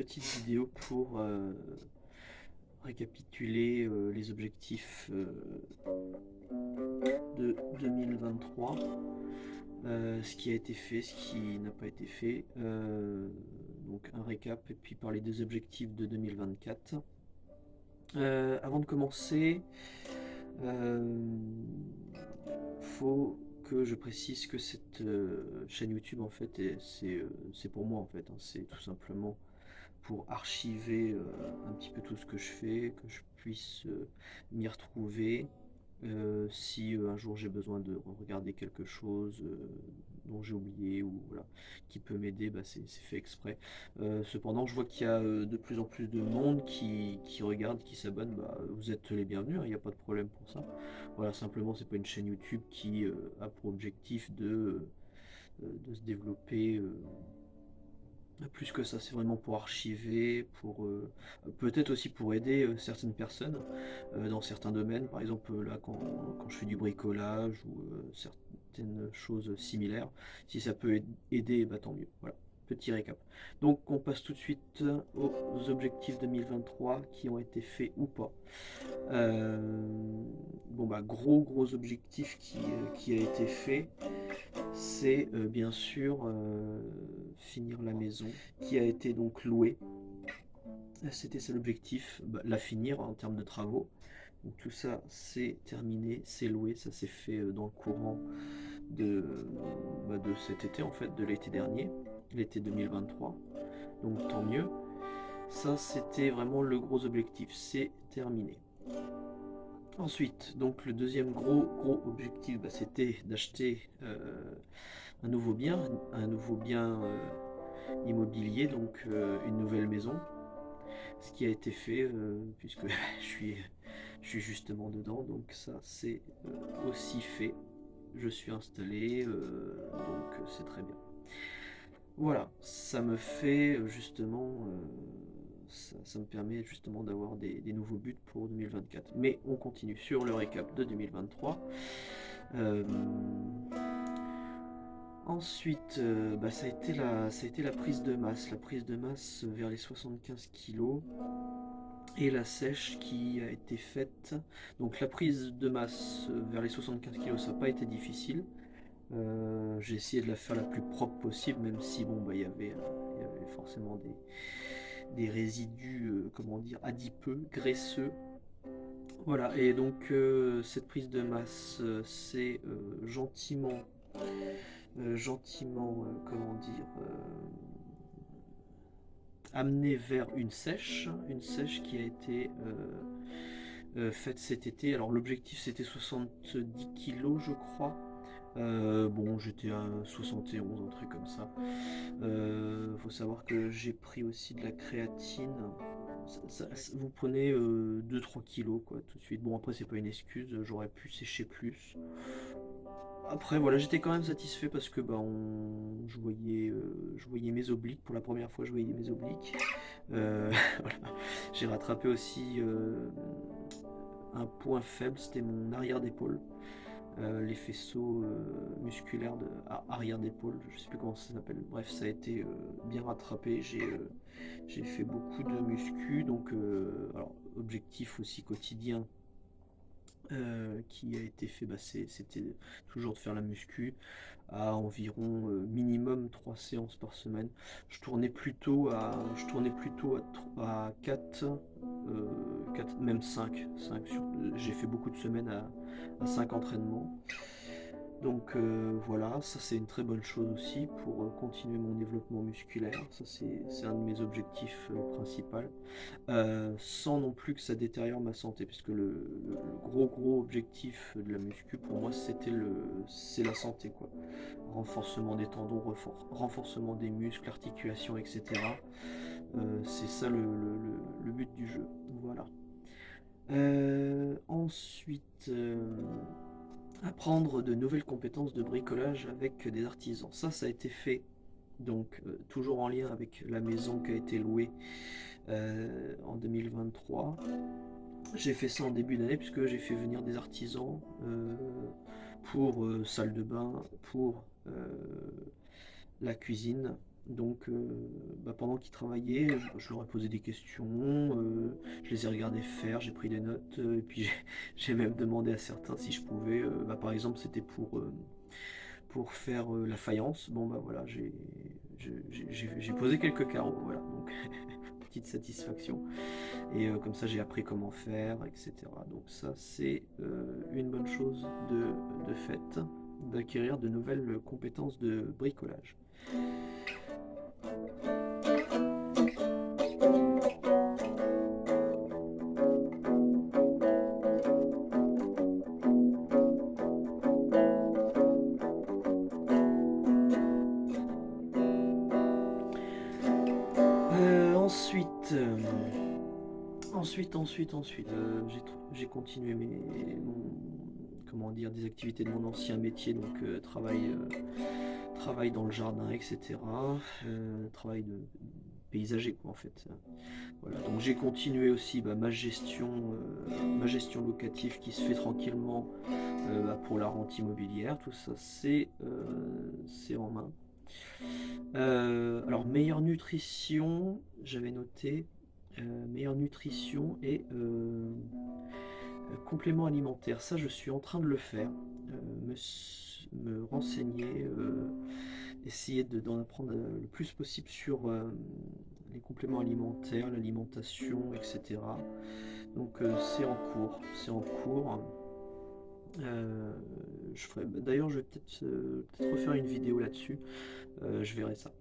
petite vidéo pour récapituler les objectifs de 2023, ce qui a été fait, ce qui n'a pas été fait, donc un récap et puis parler des objectifs de 2024. Avant de commencer, faut que je précise que cette chaîne YouTube en fait, c'est pour moi en fait, hein. C'est tout simplement pour archiver un petit peu tout ce que je fais, que je puisse m'y retrouver. Si un jour j'ai besoin de regarder quelque chose dont j'ai oublié ou voilà, qui peut m'aider, bah, c'est fait exprès. Cependant, je vois qu'il y a de plus en plus de monde qui regarde, qui s'abonne. Bah, vous êtes les bienvenus, il n'y a pas de problème pour ça. Voilà, simplement, c'est pas une chaîne YouTube qui a pour objectif de se développer. Plus que ça, c'est vraiment pour archiver, pour peut-être aussi pour aider certaines personnes dans certains domaines. Par exemple, là, quand je fais du bricolage ou certaines choses similaires, si ça peut aider, bah, tant mieux. Voilà, petit récap. Donc, on passe tout de suite aux objectifs 2023 qui ont été faits ou pas. Bon, bah, gros objectif qui a été fait, c'est bien sûr finir la maison qui a été donc louée. C'était ça l'objectif, bah, la finir en termes de travaux. Donc tout ça c'est terminé, c'est loué, ça s'est fait dans le courant de, de cet été en fait, de l'été dernier, l'été 2023. Donc tant mieux. Ça c'était vraiment le gros objectif, c'est terminé. Ensuite, donc le deuxième gros objectif, bah, c'était d'acheter un nouveau bien immobilier, donc une nouvelle maison. Ce qui a été fait puisque je suis justement dedans, donc ça c'est aussi fait. Je suis installé, donc c'est très bien. Voilà, ça me fait justement, ça me permet justement d'avoir des nouveaux buts pour 2024. Mais on continue sur le récap de 2023. Euh, Ensuite, bah, ça a été la prise de masse vers les 75 kilos et la sèche qui a été faite. Donc la prise de masse vers les 75 kilos, ça n'a pas été difficile. J'ai essayé de la faire la plus propre possible, même si bon, bah, il y avait forcément des résidus, comment dire, adipeux, graisseux. Voilà, et donc cette prise de masse, c'est gentiment, comment dire, amené vers une sèche qui a été faite cet été. Alors l'objectif c'était 70 kilos je crois. Bon, j'étais à 71, un truc comme ça. Faut savoir que j'ai pris aussi de la créatine. Vous prenez 2-3 kilos quoi tout de suite. Bon après c'est pas une excuse, j'aurais pu sécher plus. Après voilà, j'étais quand même satisfait parce que bah, je voyais mes obliques. Pour la première fois je voyais mes obliques. Voilà. J'ai rattrapé aussi un point faible, c'était mon arrière d'épaule. Les faisceaux musculaires arrière d'épaule, je sais plus comment ça s'appelle. Bref, ça a été bien rattrapé. J'ai fait beaucoup de muscu, donc alors objectif aussi quotidien qui a été fait, bah, c'était toujours de faire la muscu à environ minimum 3 séances par semaine. Je tournais plutôt à 4, 4 même 5. J'ai fait beaucoup de semaines à 5 entraînements. Donc voilà, ça c'est une très bonne chose aussi pour continuer mon développement musculaire. Ça c'est un de mes objectifs principaux. Sans non plus que ça détériore ma santé, puisque le gros objectif de la muscu pour moi c'est la santé quoi. Renforcement des tendons, renforcement des muscles, articulations, etc. C'est ça le but du jeu. Voilà. Ensuite, apprendre de nouvelles compétences de bricolage avec des artisans. Ça a été fait, donc toujours en lien avec la maison qui a été louée en 2023. J'ai fait ça en début d'année puisque j'ai fait venir des artisans pour salle de bain, pour la cuisine. Donc, pendant qu'ils travaillaient, je leur ai posé des questions, je les ai regardés faire, j'ai pris des notes, et puis j'ai même demandé à certains si je pouvais, par exemple, c'était pour faire la faïence. Bon, voilà, j'ai posé quelques carreaux, voilà, donc petite satisfaction. Et comme ça, j'ai appris comment faire, etc. Donc ça, c'est une bonne chose de fait, d'acquérir de nouvelles compétences de bricolage. Ensuite, j'ai continué comment dire, des activités de mon ancien métier, donc travail dans le jardin, etc. Travail de paysager, quoi, en fait. Voilà, donc j'ai continué aussi ma gestion locative qui se fait tranquillement pour la rente immobilière. Tout ça, c'est en main. Alors, meilleure nutrition, j'avais noté meilleure nutrition et complément alimentaire. Ça, je suis en train de le faire. Me renseigner, essayer d'en apprendre le plus possible sur les compléments alimentaires, l'alimentation, etc. Donc, c'est en cours. C'est en cours. D'ailleurs, je vais peut-être refaire une vidéo là-dessus. Je verrai ça.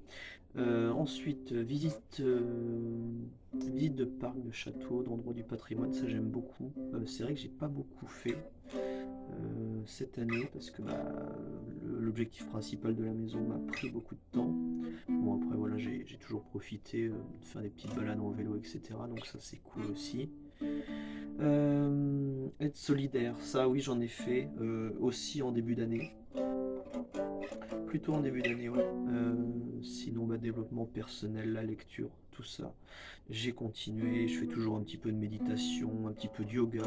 Ensuite, visite de parcs, de châteaux, d'endroits du patrimoine, ça j'aime beaucoup. C'est vrai que j'ai pas beaucoup fait cette année parce que l'objectif principal de la maison m'a pris beaucoup de temps. Bon, après voilà, j'ai toujours profité de faire des petites balades en vélo, etc. Donc ça c'est cool aussi. Être solidaire, ça oui j'en ai fait aussi en début d'année. Plutôt en début d'année, ouais. Sinon, développement personnel, la lecture, tout ça. J'ai continué, je fais toujours un petit peu de méditation, un petit peu de yoga.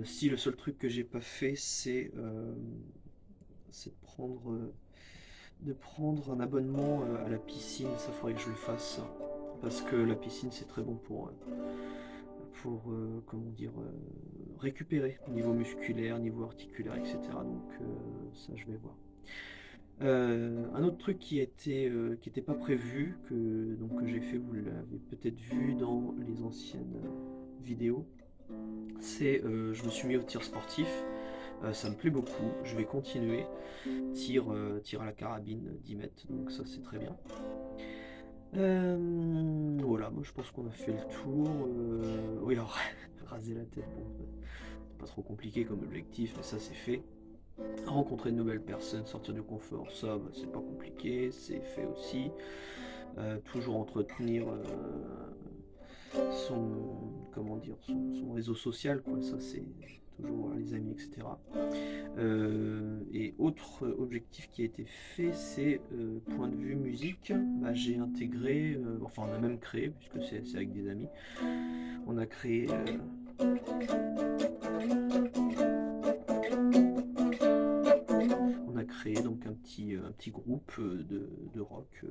Si le seul truc que j'ai pas fait, c'est de prendre un abonnement à la piscine. Ça faudrait que je le fasse. Parce que la piscine, c'est très bon comment dire, récupérer au niveau musculaire, niveau articulaire, etc. Donc ça, je vais voir. Un autre truc qui était pas prévu, que j'ai fait, vous l'avez peut-être vu dans les anciennes vidéos, c'est je me suis mis au tir sportif. Ça me plaît beaucoup, je vais continuer. Tir à la carabine 10 mètres, donc ça c'est très bien. Voilà, moi je pense qu'on a fait le tour. Oui, alors, raser la tête, bon, c'est pas trop compliqué comme objectif, mais ça c'est fait. Rencontrer de nouvelles personnes, sortir du confort, ça c'est pas compliqué, c'est fait aussi. Toujours entretenir son, comment dire, son réseau social, quoi. Ça c'est toujours voir les amis, etc. Et autre objectif qui a été fait, c'est point de vue musique. J'ai intégré, enfin on a même créé, puisque c'est avec des amis, on a créé donc un petit groupe de rock.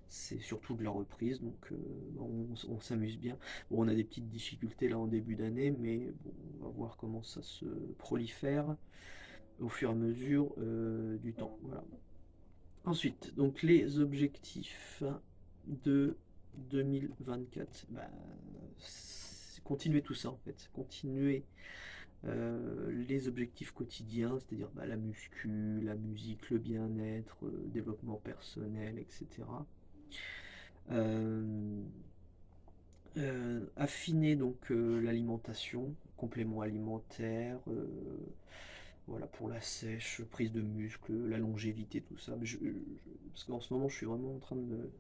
C'est surtout de la reprise, donc on s'amuse bien. Bon, on a des petites difficultés là en début d'année, mais bon, on va voir comment ça se prolifère au fur et à mesure du temps. Voilà. Ensuite, donc les objectifs de 2024. Continuer tout ça en fait. Continuer les objectifs quotidiens, c'est-à-dire la muscu, la musique, le bien-être, développement personnel, etc. Affiner donc l'alimentation, compléments alimentaires, voilà pour la sèche, prise de muscle, la longévité, tout ça. Parce qu'en ce moment, je suis vraiment en train de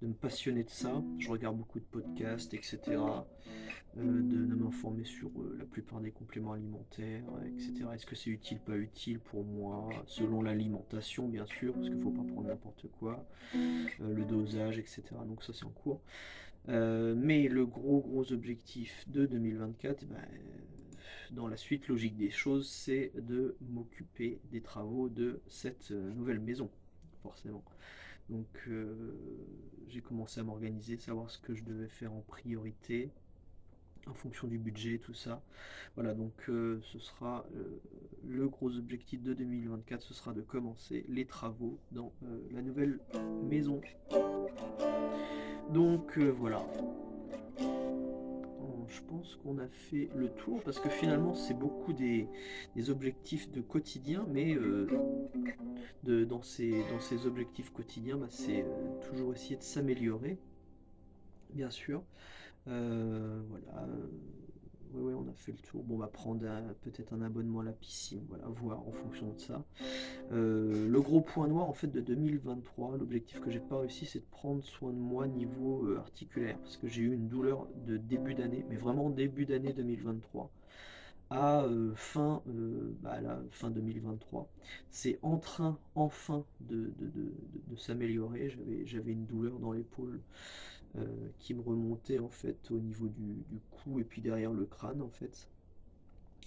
me passionner de ça. Je regarde beaucoup de podcasts, etc. De m'informer sur la plupart des compléments alimentaires, etc. Est-ce que c'est utile, pas utile pour moi, selon l'alimentation bien sûr, parce qu'il ne faut pas prendre n'importe quoi, le dosage, etc. Donc ça c'est en cours. Mais le gros objectif de 2024, dans la suite logique des choses, c'est de m'occuper des travaux de cette nouvelle maison, forcément. Donc j'ai commencé à m'organiser, savoir ce que je devais faire en priorité, en fonction du budget, tout ça. Voilà, donc ce sera le gros objectif de 2024, ce sera de commencer les travaux dans la nouvelle maison. Donc voilà, je pense qu'on a fait le tour parce que finalement c'est beaucoup des objectifs de quotidien, mais dans ces objectifs quotidiens, bah, c'est toujours essayer de s'améliorer, bien sûr. Voilà. Ouais, on a fait le tour. Bon, on va prendre peut-être un abonnement à la piscine, voilà, voir en fonction de ça. Le gros point noir en fait de 2023, l'objectif que j'ai pas réussi, c'est de prendre soin de moi niveau articulaire, parce que j'ai eu une douleur de début d'année, mais vraiment début d'année 2023 à fin 2023. C'est en train enfin de s'améliorer. J'avais une douleur dans l'épaule qui me remontait en fait au niveau du cou et puis derrière le crâne en fait.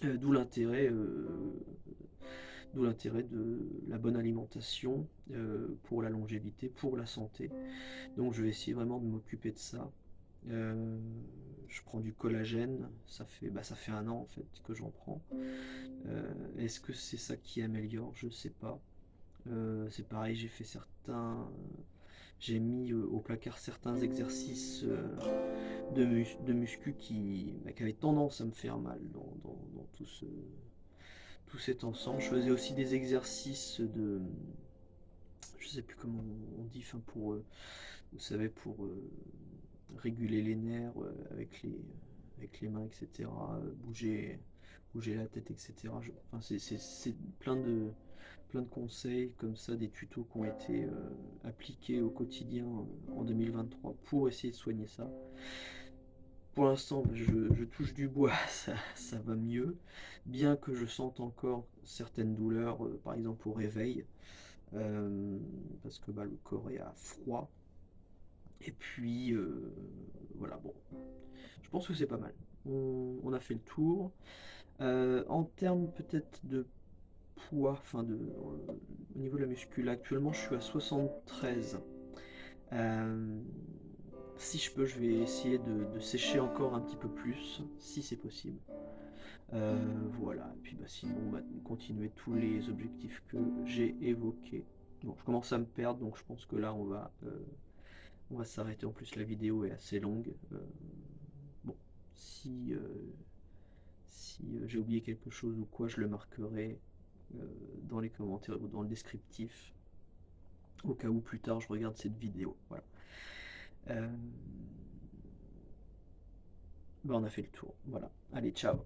D'où l'intérêt de la bonne alimentation pour la longévité, pour la santé. Donc je vais essayer vraiment de m'occuper de ça. Je prends du collagène, ça fait un an en fait que j'en prends. Est-ce que c'est ça qui améliore? Je sais pas. C'est pareil, j'ai mis au placard certains exercices de muscu qui avaient tendance à me faire mal dans tout cet ensemble. Je faisais aussi des exercices je sais plus comment on dit, enfin vous savez, pour réguler les nerfs avec les mains, etc. Bouger la tête, etc. Enfin, c'est plein de conseils comme ça, des tutos qui ont été appliqués au quotidien en 2023 pour essayer de soigner ça. Pour l'instant, je touche du bois, ça va mieux, bien que je sente encore certaines douleurs, par exemple au réveil, parce que le corps est à froid. Et puis, voilà, bon, je pense que c'est pas mal. On a fait le tour. En termes peut-être de poids, au niveau de la muscule, actuellement je suis à 73. Euh, Si je peux, je vais essayer de sécher encore un petit peu plus, si c'est possible. Voilà, et puis sinon, continuer tous les objectifs que j'ai évoqués. Bon, je commence à me perdre, donc je pense que là, on va s'arrêter. En plus, la vidéo est assez longue. Bon, si j'ai oublié quelque chose ou quoi, je le marquerai dans les commentaires ou dans le descriptif, au cas où plus tard je regarde cette vidéo. Voilà. On a fait le tour. Voilà. Allez, ciao.